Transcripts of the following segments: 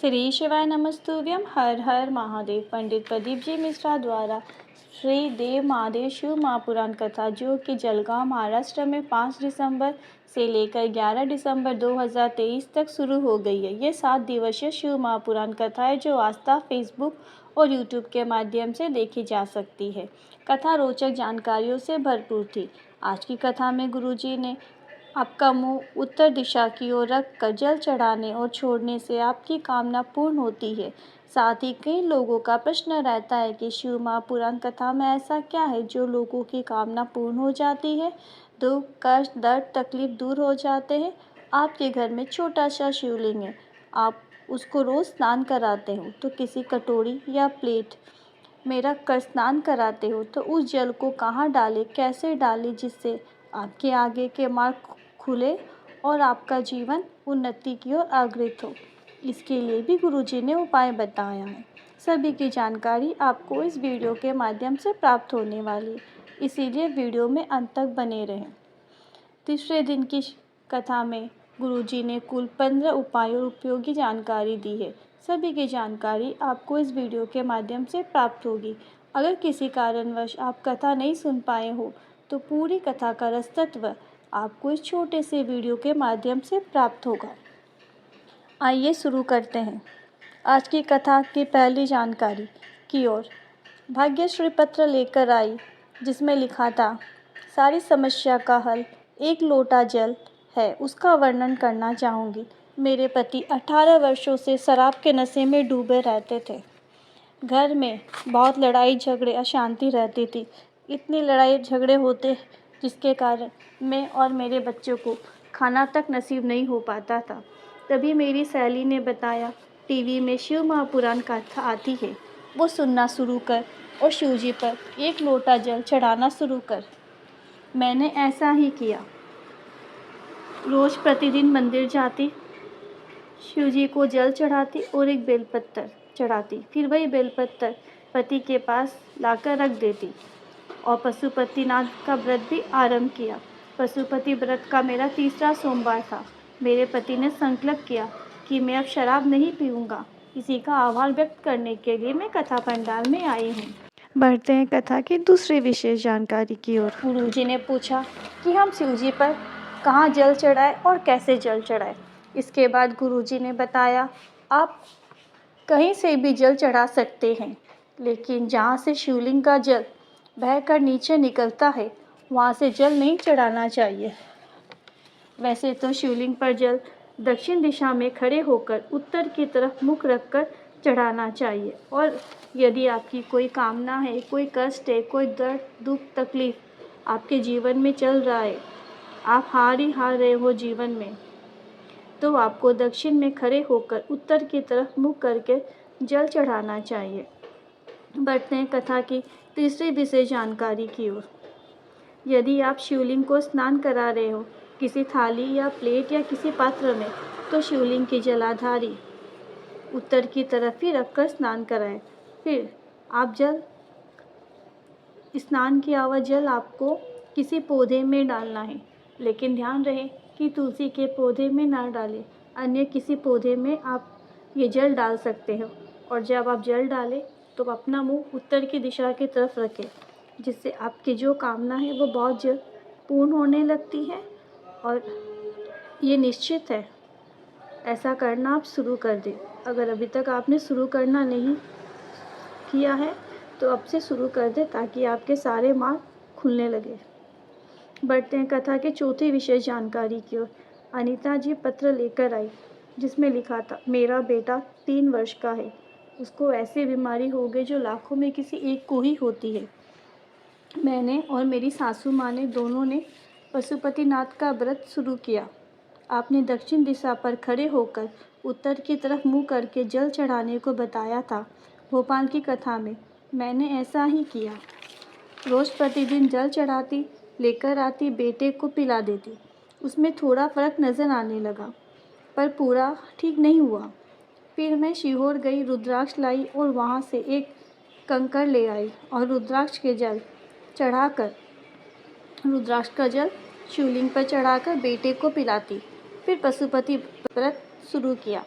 श्री शिवाय नमस्तुभ्यम। हर हर महादेव। पंडित प्रदीप जी मिश्रा द्वारा श्री देव महादेव शिव महापुराण कथा, जो कि जलगांव महाराष्ट्र में 5 दिसंबर से लेकर 11 दिसंबर 2023 तक शुरू हो गई है। ये 7 दिवसीय शिव महापुराण कथा है, जो आस्था फेसबुक और यूट्यूब के माध्यम से देखी जा सकती है। कथा रोचक जानकारियों से भरपूर थी। आज की कथा में गुरुजी ने आपका मुंह उत्तर दिशा की ओर रख कर जल चढ़ाने और छोड़ने से आपकी कामना पूर्ण होती है। साथ ही कई लोगों का प्रश्न रहता है कि शिव महापुराण कथा में ऐसा क्या है जो लोगों की कामना पूर्ण हो जाती है, दुख कष्ट दर्द तकलीफ दूर हो जाते हैं। आपके घर में छोटा सा शिवलिंग है, आप उसको रोज़ स्नान कराते हो तो किसी कटोरी या प्लेट में रख कर स्नान कराते हो, तो उस जल को कहाँ डालें, कैसे डालें जिससे आपके आगे के मार्ग खुले और आपका जीवन उन्नति की ओर अग्रसर हो। इसके लिए भी गुरुजी ने उपाय बताया है। सभी की जानकारी आपको इस वीडियो के माध्यम से प्राप्त होने वाली है, इसीलिए वीडियो में अंत तक बने रहें। तीसरे दिन की कथा में गुरुजी ने कुल 15 उपाय और उपयोगी जानकारी दी है। सभी की जानकारी आपको इस वीडियो के माध्यम से प्राप्त होगी। अगर किसी कारणवश आप कथा नहीं सुन पाए हो तो पूरी कथा का रसतत्व आपको इस छोटे से वीडियो के माध्यम से प्राप्त होगा। आइए शुरू करते हैं आज की कथा की पहली जानकारी की ओर। भाग्यश्री पत्र लेकर आई, जिसमें लिखा था, सारी समस्या का हल एक लोटा जल है, उसका वर्णन करना चाहूँगी। मेरे पति 18 वर्षों से शराब के नशे में डूबे रहते थे। घर में बहुत लड़ाई झगड़े अशांति रहती थी। इतनी लड़ाई झगड़े होते जिसके कारण मैं और मेरे बच्चों को खाना तक नसीब नहीं हो पाता था। तभी मेरी सहेली ने बताया, टीवी में शिव महापुराण कथा आती है, वो सुनना शुरू कर और शिवजी पर एक लोटा जल चढ़ाना शुरू कर। मैंने ऐसा ही किया। रोज़ प्रतिदिन मंदिर जाती, शिवजी को जल चढ़ाती और एक बेलपत्र चढ़ाती। फिर वही बेलपत्र पति के पास लाकर रख देती और पशुपतिनाथ का व्रत भी आरंभ किया। पशुपति व्रत का मेरा तीसरा सोमवार था। मेरे पति ने संकल्प किया कि मैं अब शराब नहीं पीऊँगा। इसी का आभार व्यक्त करने के लिए मैं कथा पंडाल में आई हूँ। बढ़ते हैं कथा की दूसरी विशेष जानकारी की ओर। गुरुजी ने पूछा कि हम शिवजी पर कहाँ जल चढ़ाएं और कैसे जल चढ़ाएं। इसके बाद गुरुजी ने बताया, आप कहीं से भी जल चढ़ा सकते हैं, लेकिन जहाँ से शिवलिंग का जल बहकर नीचे निकलता है वहाँ से जल नहीं चढ़ाना चाहिए। वैसे तो शिवलिंग पर जल दक्षिण दिशा में खड़े होकर उत्तर की तरफ मुख रखकर चढ़ाना चाहिए। और यदि आपकी कोई कामना है, कोई कष्ट है, कोई दर्द दुख तकलीफ आपके जीवन में चल रहा है, आप हार ही हार रहे हो जीवन में, तो आपको दक्षिण में खड़े होकर उत्तर की तरफ मुख करके जल चढ़ाना चाहिए। बढ़ते हैं कथा की तीसरी विशेष जानकारी की ओर। यदि आप शिवलिंग को स्नान करा रहे हो किसी थाली या प्लेट या किसी पात्र में, तो शिवलिंग की जलाधारी उत्तर की तरफ ही रखकर स्नान कराएं। फिर आप स्नान किया हुआ जल आपको किसी पौधे में डालना है, लेकिन ध्यान रहे कि तुलसी के पौधे में ना डालें। अन्य किसी पौधे में आप ये जल डाल सकते हो। और जब आप जल डालें तो अपना मुंह उत्तर की दिशा की तरफ रखें, जिससे आपकी जो कामना है वो बहुत जल्द पूर्ण होने लगती है। और ये निश्चित है, ऐसा करना आप शुरू कर दें। अगर अभी तक आपने शुरू करना नहीं किया है तो अब से शुरू कर दें, ताकि आपके सारे मार्ग खुलने लगे। बढ़ते हैं कथा के चौथी विशेष जानकारी की ओर। अनीता जी पत्र लेकर आई, जिसमें लिखा था, मेरा बेटा 3 वर्ष का है, उसको ऐसी बीमारी हो गई जो लाखों में किसी एक को ही होती है। मैंने और मेरी सासू माँ ने दोनों ने पशुपतिनाथ का व्रत शुरू किया। आपने दक्षिण दिशा पर खड़े होकर उत्तर की तरफ मुँह करके जल चढ़ाने को बताया था भोपाल की कथा में। मैंने ऐसा ही किया। रोज़ प्रतिदिन जल चढ़ाती, लेकर आती, बेटे को पिला देती। उसमें थोड़ा फ़र्क नज़र आने लगा, पर पूरा ठीक नहीं हुआ। फिर मैं सीहोर गई, रुद्राक्ष लाई और वहाँ से एक कंकड़ ले आई और रुद्राक्ष के जल चढ़ाकर रुद्राक्ष का जल शिवलिंग पर चढ़ाकर बेटे को पिलाती। फिर पशुपति व्रत शुरू किया।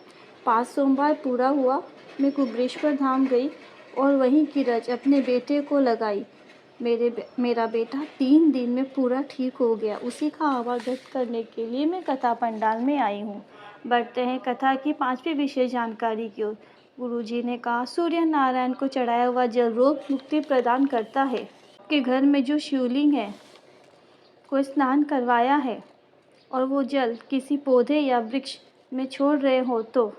5 सोमवार पूरा हुआ, मैं कुबेरेश्वर धाम गई और वहीं की रज अपने बेटे को लगाई। मेरा बेटा 3 दिन में पूरा ठीक हो गया। उसी का आभार व्यक्त करने के लिए मैं कथा पंडाल में आई हूँ। बढ़ते हैं कथा की 5वीं विशेष जानकारी की ओर। गुरुजी ने कहा, सूर्य नारायण को चढ़ाया हुआ जल रोग मुक्ति प्रदान करता है। के घर में जो शिवलिंग है को स्नान करवाया है और वो जल किसी पौधे या वृक्ष में छोड़ रहे हो तो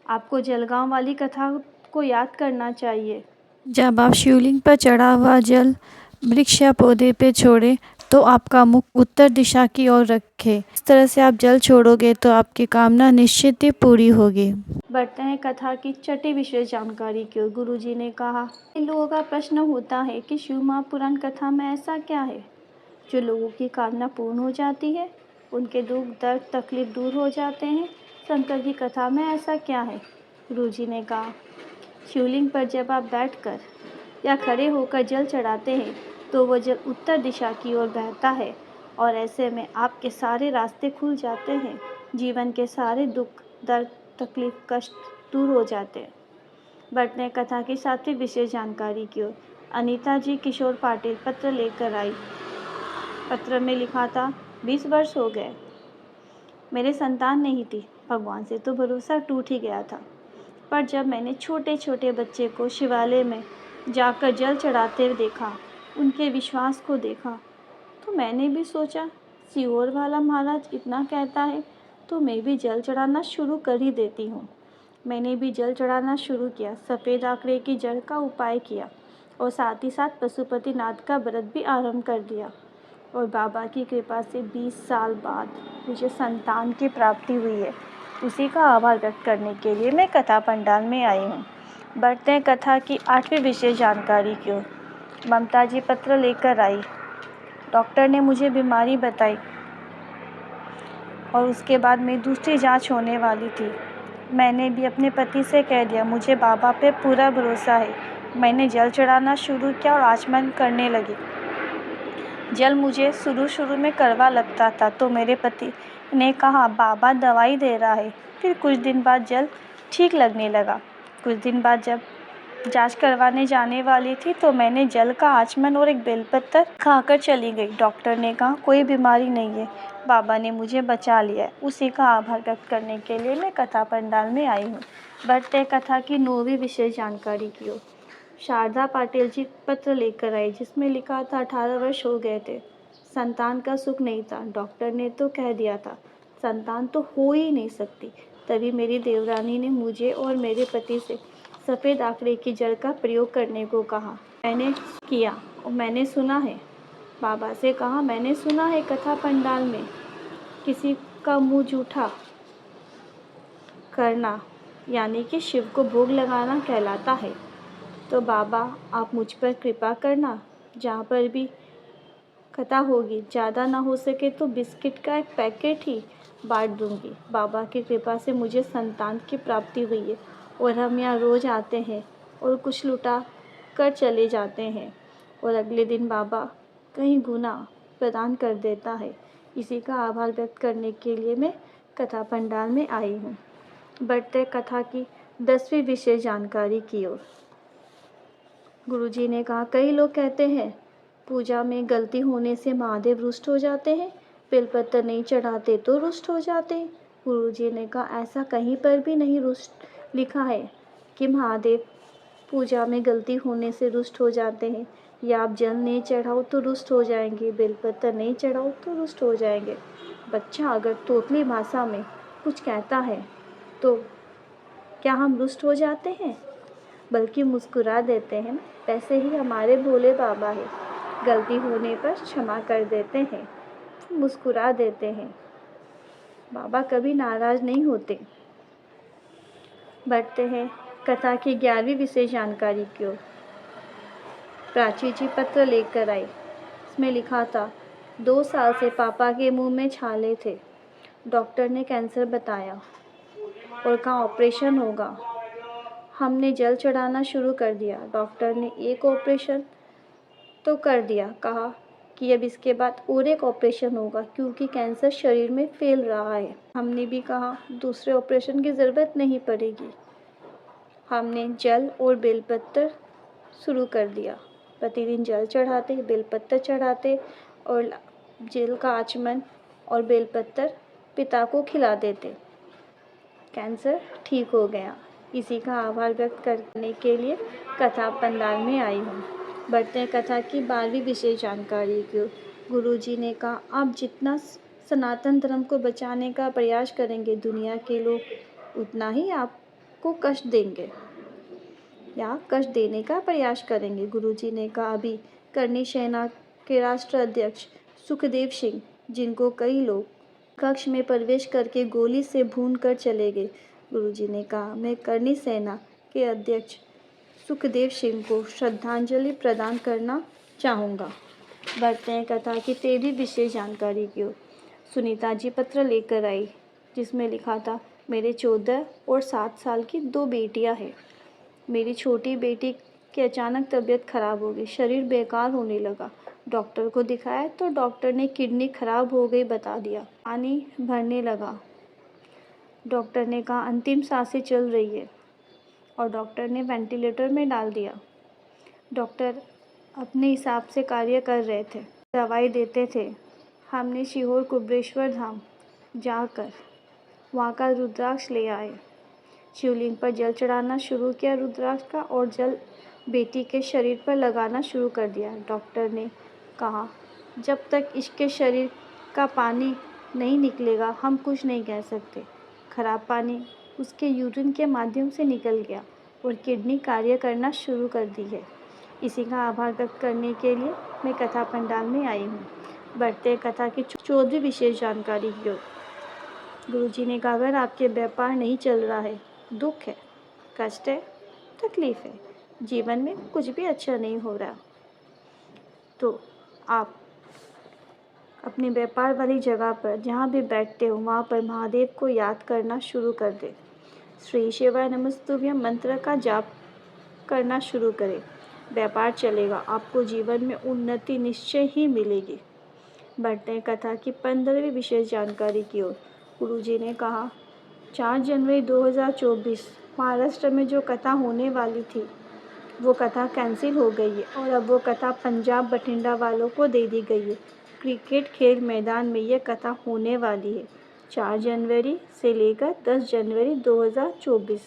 आपको जलगांव वाली कथा को याद करना चाहिए। जब आप शिवलिंग पर चढ़ा हुआ जल वृक्ष या पौधे पे छोड़े तो आपका मुख उत्तर दिशा की ओर रखें। इस तरह से आप जल छोड़ोगे तो आपकी कामना निश्चित ही पूरी होगी। बढ़ते हैं कथा की 6ठी विशेष जानकारी की ओर। गुरुजी ने कहा, इन लोगों का प्रश्न होता है कि शिव महापुराण कथा में ऐसा क्या है जो लोगों की कामना पूर्ण हो जाती है, उनके दुख दर्द तकलीफ दूर हो जाते हैं। शंकर की कथा में ऐसा क्या है? गुरुजी ने कहा, शिवलिंग पर जब आप बैठकर या खड़े होकर जल चढ़ाते हैं तो वह जल उत्तर दिशा की ओर बहता है और ऐसे में आपके सारे रास्ते खुल जाते हैं। जीवन के सारे दुख दर्द तकलीफ कष्ट दूर हो जाते हैं। बढ़ते हैं कथा की 7वीं विशेष जानकारी की ओर। अनीता जी किशोर पाटिल पत्र लेकर आई। पत्र में लिखा था, 20 वर्ष हो गए, मेरे संतान नहीं थी। भगवान से तो भरोसा टूट ही गया था, पर जब मैंने छोटे छोटे बच्चे को शिवालय में जाकर जल चढ़ाते देखा, उनके विश्वास को देखा, तो मैंने भी सोचा, सीहोर वाला महाराज इतना कहता है तो मैं भी जल चढ़ाना शुरू कर ही देती हूँ। मैंने भी जल चढ़ाना शुरू किया। सफ़ेद आंकड़े की जड़ का उपाय किया और साथ ही साथ पशुपतिनाथ का व्रत भी आरंभ कर दिया और बाबा की कृपा से 20 साल बाद मुझे संतान की प्राप्ति हुई है। उसी का आभार व्यक्त करने के लिए मैं कथा पंडाल में आई हूँ। बढ़ते हैं कथा की 8वीं विशेष जानकारी की ओर। ममता जी पत्र लेकर आई। डॉक्टर ने मुझे बीमारी बताई और उसके बाद मेरी दूसरी जांच होने वाली थी। मैंने भी अपने पति से कह दिया, मुझे बाबा पे पूरा भरोसा है। मैंने जल चढ़ाना शुरू किया और आचमन करने लगी। जल मुझे शुरू में कड़वा लगता था तो मेरे पति ने कहा, बाबा दवाई दे रहा है। फिर कुछ दिन बाद जल ठीक लगने लगा। कुछ दिन बाद जब जांच करवाने जाने वाली थी तो मैंने जल का आचमन और एक बेलपत्र खाकर चली गई। डॉक्टर ने कहा, कोई बीमारी नहीं है, बाबा ने मुझे बचा लिया है। उसी का आभार व्यक्त करने के लिए मैं कथा पंडाल में आई हूँ। बढ़ते कथा की 9वीं विशेष जानकारी की ओर। शारदा पाटिल जी पत्र लेकर आई जिसमें लिखा था, 18 वर्ष हो गए थे, संतान का सुख नहीं था। डॉक्टर ने तो कह दिया था संतान तो हो ही नहीं सकती। तभी मेरी देवरानी ने मुझे और मेरे पति से सफ़ेद आंकड़े की जड़ का प्रयोग करने को कहा। मैंने किया और मैंने सुना है, बाबा से कहा, मैंने सुना है कथा पंडाल में किसी का मुंह जूठा करना यानी कि शिव को भोग लगाना कहलाता है। तो बाबा आप मुझ पर कृपा करना, जहाँ पर भी कथा होगी ज़्यादा ना हो सके तो बिस्किट का एक पैकेट ही बांट दूंगी। बाबा की कृपा से मुझे संतान की प्राप्ति हुई है और हम यहाँ रोज़ आते हैं और कुछ लुटा कर चले जाते हैं और अगले दिन बाबा कहीं गुना प्रदान कर देता है। इसी का आभार व्यक्त करने के लिए मैं कथा पंडाल में आई हूँ। बढ़ते कथा की 10वीं विशेष जानकारी की ओर। गुरुजी ने कहा, कई लोग कहते हैं पूजा में गलती होने से महादेव रुष्ट हो जाते हैं, बेलपत्र नहीं चढ़ाते तो रुष्ट हो जाते हैं। गुरुजी ने कहा, ऐसा कहीं पर भी नहीं रुष्ट लिखा है कि महादेव पूजा में गलती होने से रुष्ट हो जाते हैं, या आप जल नहीं चढ़ाओ तो रुष्ट हो जाएंगे, बेलपत्र नहीं चढ़ाओ तो रुष्ट हो जाएंगे। बच्चा अगर तोतली भाषा में कुछ कहता है तो क्या हम रुष्ट हो जाते हैं? बल्कि मुस्कुरा देते हैं। वैसे ही हमारे भोले बाबा है, गलती होने पर क्षमा कर देते हैं, मुस्कुरा देते हैं। बाबा कभी नाराज नहीं होते। बढ़ते हैं कथा की 11वीं विशेष जानकारी की ओर। प्राची जी पत्र लेकर आई। इसमें लिखा था, 2 साल से पापा के मुंह में छाले थे। डॉक्टर ने कैंसर बताया और कहा ऑपरेशन होगा। हमने जल चढ़ाना शुरू कर दिया। डॉक्टर ने एक ऑपरेशन तो कर दिया, कहा कि अब इसके बाद और एक ऑपरेशन होगा क्योंकि कैंसर शरीर में फैल रहा है। हमने भी कहा दूसरे ऑपरेशन की ज़रूरत नहीं पड़ेगी। हमने जल और बेलपत्र शुरू कर दिया। प्रतिदिन जल चढ़ाते, बेलपत्र चढ़ाते और जल का आचमन और बेलपत्र पिता को खिला देते। कैंसर ठीक हो गया। इसी का आभार व्यक्त करने के लिए कथा पंडाल में आई हूँ। बढ़ते हैं कथा की 12वीं विशेष जानकारी की। गुरुजी ने कहा, आप जितना सनातन धर्म को बचाने का प्रयास करेंगे, दुनिया के लोग उतना ही आपको कष्ट देंगे या कष्ट देने का प्रयास करेंगे। गुरुजी ने कहा, अभी करनी सेना के राष्ट्र अध्यक्ष सुखदेव सिंह, जिनको कई लोग कक्ष में प्रवेश करके गोली से भून कर चले गए। गुरुजी ने कहा, मैं करनी सेना के अध्यक्ष सुखदेव सिंह को श्रद्धांजलि प्रदान करना चाहूँगा। बढ़ते हैं कथा की 13वीं विशेष जानकारी की ओर। सुनीता जी पत्र लेकर आई जिसमें लिखा था, मेरे 14 और 7 साल की 2 बेटियां हैं। मेरी छोटी बेटी की अचानक तबीयत खराब हो गई, शरीर बेकार होने लगा। डॉक्टर को दिखाया तो डॉक्टर ने किडनी खराब हो गई बता दिया। पानी भरने लगा। डॉक्टर ने कहा अंतिम सांसें चल रही है और डॉक्टर ने वेंटिलेटर में डाल दिया। डॉक्टर अपने हिसाब से कार्य कर रहे थे, दवाई देते थे। हमने सीहोर कुबेरेश्वर धाम जाकर वहाँ का रुद्राक्ष ले आए। शिवलिंग पर जल चढ़ाना शुरू किया रुद्राक्ष का और जल बेटी के शरीर पर लगाना शुरू कर दिया। डॉक्टर ने कहा, जब तक इसके शरीर का पानी नहीं निकलेगा हम कुछ नहीं कह सकते। खराब पानी उसके यूरिन के माध्यम से निकल गया और किडनी कार्य करना शुरू कर दी है। इसी का आभार व्यक्त करने के लिए मैं कथा पंडाल में आई हूँ। बढ़ते कथा की 14वीं विशेष जानकारी की ओर। गुरुजी ने कहा, अगर आपके व्यापार नहीं चल रहा है, दुख है, कष्ट है, तकलीफ है, जीवन में कुछ भी अच्छा नहीं हो रहा, तो आप अपने व्यापार वाली जगह पर जहाँ भी बैठते हो वहाँ पर महादेव को याद करना शुरू कर दें। श्री शिवाय नमस्तुभ्यम मंत्र का जाप करना शुरू करें। व्यापार चलेगा, आपको जीवन में उन्नति निश्चय ही मिलेगी। बढ़ते हैं कथा की 15वीं विशेष जानकारी की ओर। गुरुजी ने कहा, 4 जनवरी 2024 महाराष्ट्र में जो कथा होने वाली थी वो कथा कैंसिल हो गई है और अब वो कथा पंजाब बठिंडा वालों को दे दी गई है। क्रिकेट खेल मैदान में ये कथा होने वाली है 4 जनवरी से लेकर 10 जनवरी 2024।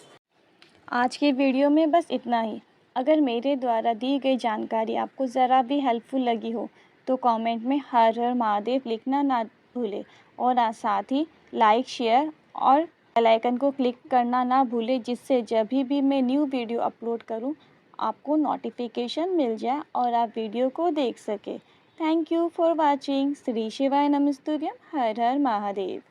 आज की वीडियो में बस इतना ही। अगर मेरे द्वारा दी गई जानकारी आपको ज़रा भी हेल्पफुल लगी हो तो कमेंट में हर हर महादेव लिखना ना भूलें और साथ ही लाइक, शेयर और बेल आइकन को क्लिक करना ना भूलें, जिससे जब भी मैं न्यू वीडियो अपलोड करूं आपको नोटिफिकेशन मिल जाए और आप वीडियो को देख सकें। Thank you for watching. Shri शिवाय नमस्तुभ्यम। हर हर महादेव।